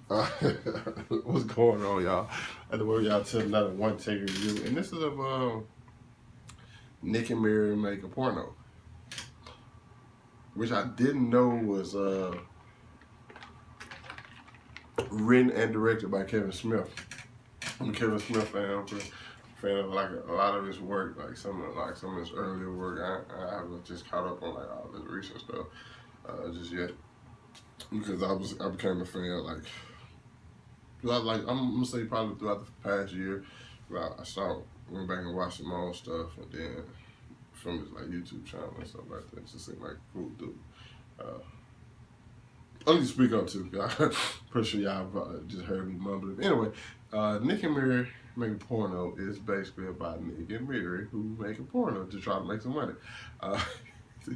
What's going on, y'all? I had to work y'all to another OneTake review, and this is of Nick and Miri make a porno, which I didn't know was written and directed by Kevin Smith. I'm a Kevin Smith fan. I'm a fan of like a lot of his work, like some of his earlier work. I haven't just caught up on like all his recent stuff just yet, because I became a fan like. I'm gonna say probably throughout the past year, went back and watched some old stuff, and then from his like YouTube channel and stuff like that. It just seemed like a cool dude. I need to speak up too, cause I'm pretty sure y'all just heard me mumbling. Anyway, Nick and Miri Make a Porno is basically about Nick and Miri who make a porno to try to make some money.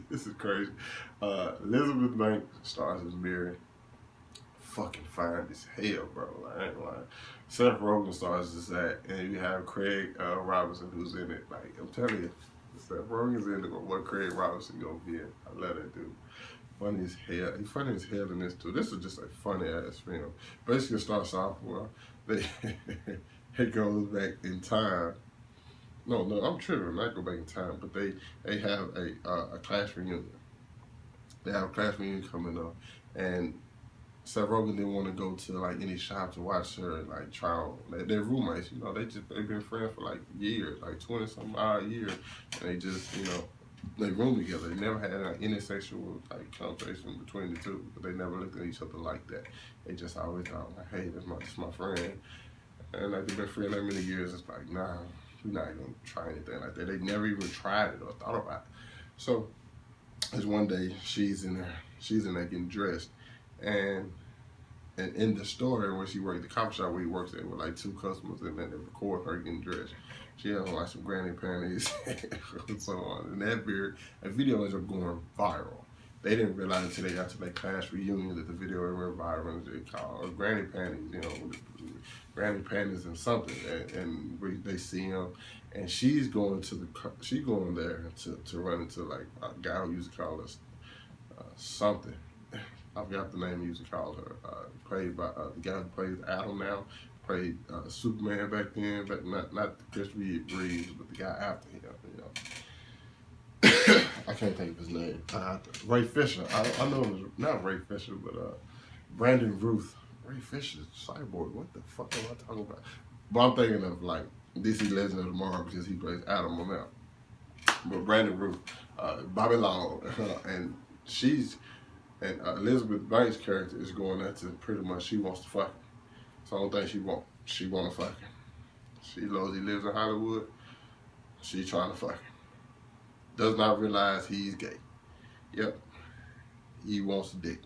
This is crazy. Elizabeth Banks stars as Miri. Fucking fine as hell, bro. Like, I ain't lying. Seth Rogen stars as Zack, and you have Craig Robinson who's in it. Like, I'm telling you, Seth Rogen's in it, but what Craig Robinson gonna be in? I love that dude. Funny as hell. He's funny as hell in this too. This is just a funny ass film. Basically, it starts off well. It goes back in time. No, I'm tripping. Not go back in time, but they have a class reunion. They have a class reunion coming up, and Seth Rogen didn't want to go to like any shop to watch her like try on. They're roommates, you know. They've been friends for like years, like 20-some odd years, and they just they room together. They never had like, any sexual like conversation between the two, but they never looked at each other like that. They just always thought like, hey, this my friend, and like they've been friends that many years. It's like, nah, we're not gonna try anything like that. They never even tried it or thought about it. So there's one day she's in there getting dressed. And in the store where she worked, the coffee shop where he works at, with like two customers, and then they record her getting dressed. She has on like some granny panties and so on. And that video ends up going viral. They didn't realize until they got to their class reunion that the video went viral, and they called granny panties, granny panties and something. And they see him, and she's going there to run into like a guy who used to call us something. I forgot the name he used to call her. Played by the guy who plays Adam now. Played Superman back then, but not Chris Reeves, but the guy after him. I can't think of his name. Ray Fisher. I know it was not Ray Fisher, but Brandon Ruth. Ray Fisher's Cyborg. What the fuck am I talking about? But I'm thinking of like DC Legend of Tomorrow because he plays Adam on that. But Brandon Ruth, Bobby Long, and she's. And Elizabeth Banks' character is going there to pretty much, she wants to fuck him. It's the only thing she wants. She want to fuck him. She knows he lives in Hollywood. She trying to fuck him. Does not realize he's gay. Yep. He wants a dick.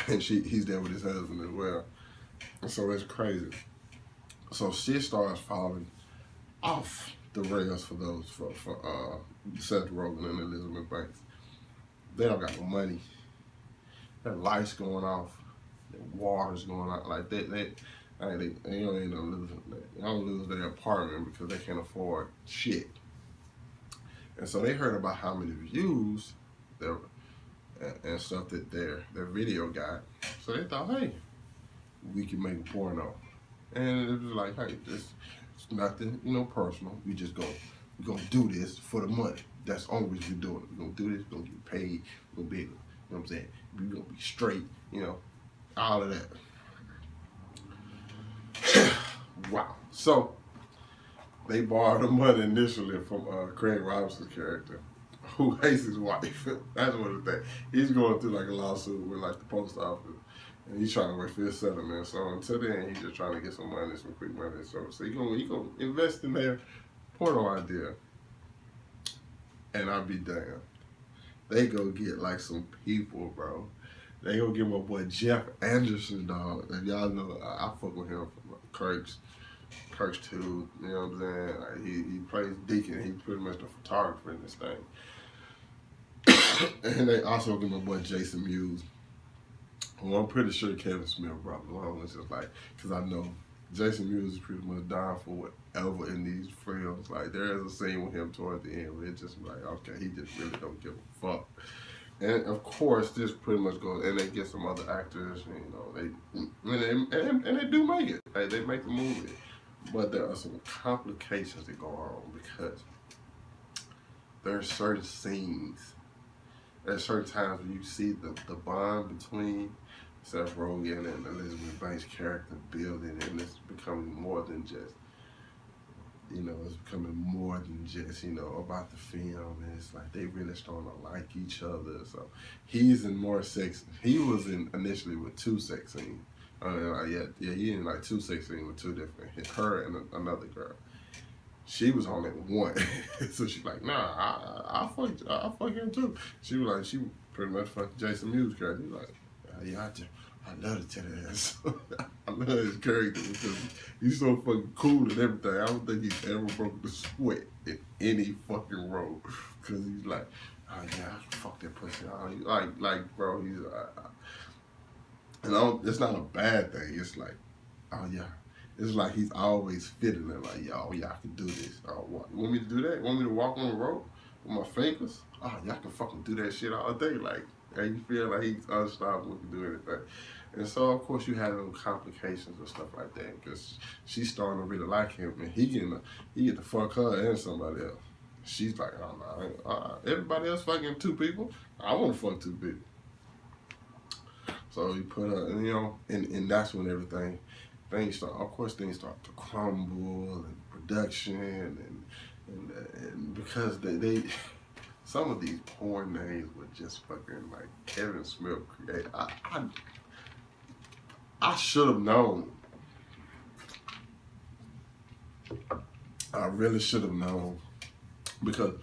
And he's there with his husband as well. And so it's crazy. So she starts falling off the rails for Seth Rogen and Elizabeth Banks. They don't got no money. Their lights going off. Their water's going out. Like they don't end up losing. They don't lose their apartment because they can't afford shit. And so they heard about how many views and stuff that their video got. So they thought, hey, we can make a porno. And it was like, hey, it's nothing, personal. We gonna do this for the money. That's the only reason we're doing it. We're gonna do this, we're gonna get paid, we're gonna be, what I'm saying? We're gonna be straight, all of that. Wow. So they borrowed the money initially from Craig Robinson's character, who hates his wife. That's what it's that. He's going through like a lawsuit with like the post office. And he's trying to wait for his settlement. So until then, he's just trying to get some money, some quick money. So he gonna invest in their porno idea. And I'll be damned. They go get like some people, bro. They go get my boy Jeff Anderson, dog. And y'all know I fuck with him from Kirk's too. You know what I'm saying? Like he plays Deacon. He's pretty much the photographer in this thing. And they also get my boy Jason Mewes. Well, I'm pretty sure Kevin Smith brought along. It's just like, because I know Jason Mewes is pretty much down for whatever in these films. Like, there is a scene with him toward the end where it's just like, okay, he just really don't give a fuck. And of course, this pretty much goes, and they get some other actors, and they do make it. They make the movie, but there are some complications that go on because there are certain scenes, there's certain times when you see the bond between Seth Rogen and Elizabeth Banks' character building, and it's becoming more than just, it's becoming more than just, about the film. And it's like they really starting to like each other. So he's in more sex. He was in initially with 2 sex scenes. He in like 2 sex scenes with 2 different, her and another girl. She was on it 1. So she's like, nah, I'll fuck him too. She was like, she pretty much fucked Jason Mewes' character. He's like, I love the titty ass. I love his character because he's so fucking cool and everything. I don't think he's ever broken the sweat in any fucking role. Because he's like, oh yeah, I can fuck that pussy. Like, bro, he's it's not a bad thing. It's like, oh yeah. It's like he's always fitting it. Like, oh yeah, I can do this. Oh, what? You want me to do that? You want me to walk on the road with my fingers? Oh, y'all can fucking do that shit all day. Like, and you feel like he's unstoppable to do anything. And so, of course, you have them complications and stuff like that because she's starting to really like him, and he get to fuck her and somebody else. She's like, oh no, everybody else fucking 2 people. I want to fuck 2 people. So he put her, and that's when things start to crumble, and production, and because they some of these porn names were just fucking like Kevin Smith created. I should have known. I really should have known because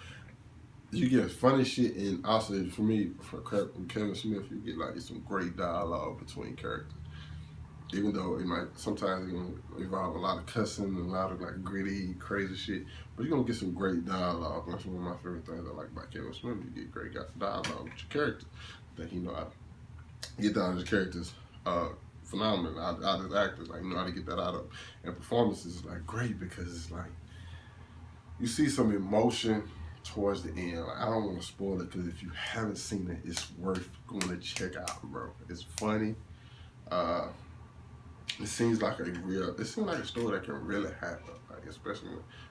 you get funny shit, and also for me, for Kevin Smith, you get like some great dialogue between characters. Even though it might sometimes involve a lot of cussing and a lot of like gritty, crazy shit, but you're gonna get some great dialogue. That's one of my favorite things I like about Kevin Smith. You get great dialogue with your characters. That he know how to get down his characters phenomenal out of his actors. Like, how to get that out of. And performances is like great because it's like you see some emotion towards the end. Like, I don't want to spoil it because if you haven't seen it, it's worth going to check out, bro. It's funny. It seems like a story that can really happen, like especially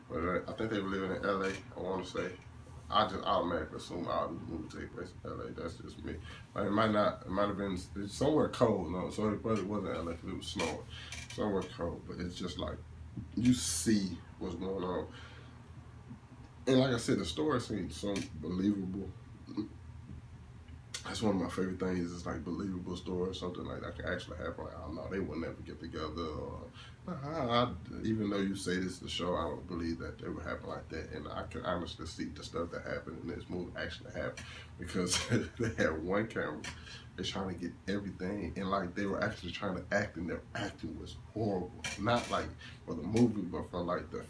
when I think they were living in LA. I want to say, I just automatically assume all these movies take place in LA. That's just me. Like, it might have been somewhere cold. No, so it probably wasn't LA because it was snowing. Somewhere cold, but it's just like you see what's going on. And like I said, the story seems so believable. That's one of my favorite things. It's like believable stories, something like that can actually happen. Like, oh no, they will never get together. Or even though you say this is the show, I don't believe that it would happen like that. And I can honestly see the stuff that happened in this movie actually happened because they had 1 camera. They're trying to get everything, and like they were actually trying to act, and their acting was horrible. Not like for the movie, but for like the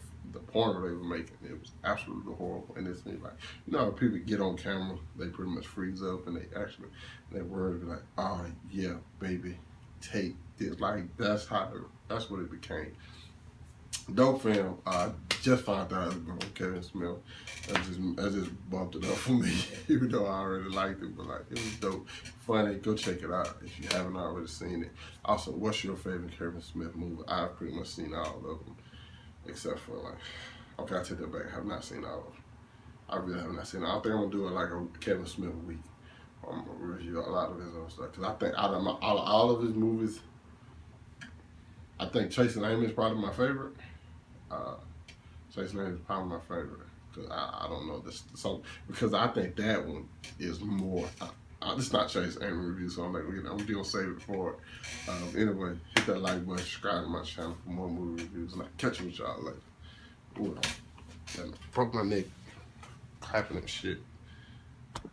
porno they were making. It was absolutely horrible. And it's like, how people get on camera, they pretty much freeze up, and they word be like, oh yeah, baby, take this. Like that's what it became. Dope film. I just found out it was on Kevin Smith. That just bumped it up for me, even though I already liked it. But like, it was dope, funny. Go check it out if you haven't already seen it. Also, what's your favorite Kevin Smith movie? I've pretty much seen all of them, except for like, okay, I take that back. I have not seen all of them. I really have not seen it. I think I'm gonna do it like a Kevin Smith week. I'm gonna review a lot of his own stuff because I think out of all of his movies, I think Chasing Amy is probably my favorite. Chasing Amy is probably my favorite because I don't know this song because I think that one is more. It's not Chasing Amy review, so I'm like, I'm gonna save it for it. Anyway, hit that like button, subscribe to my channel for more movie reviews, and I'll catch you with y'all later. Ooh, broke my neck clapping that shit.